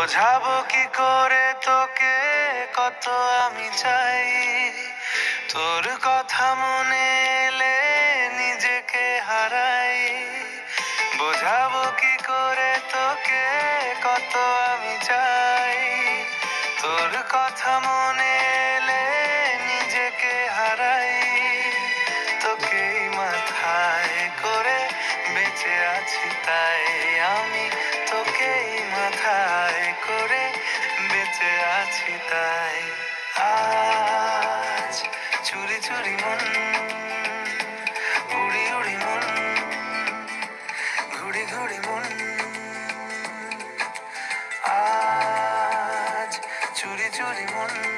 বোঝাবো কি করে তোকে কত আমি চাই, তোর কথা মনে এলে নিজেকে হারাই। বোঝাবো কি করে তোকে কত আমি চাই, তোর কথা মনে এলে নিজেকে হারাই। তোকেই মাথায় করে বেঁচে আছি তাই আমি, তোকেই মাথায় করে বেঁচে আছি তাই। আজ চুরি চুরি মন, উড়ি উড়ি মন, ঘুড়ি ঘুড়ি মন। আজ চুরি চুরি মন।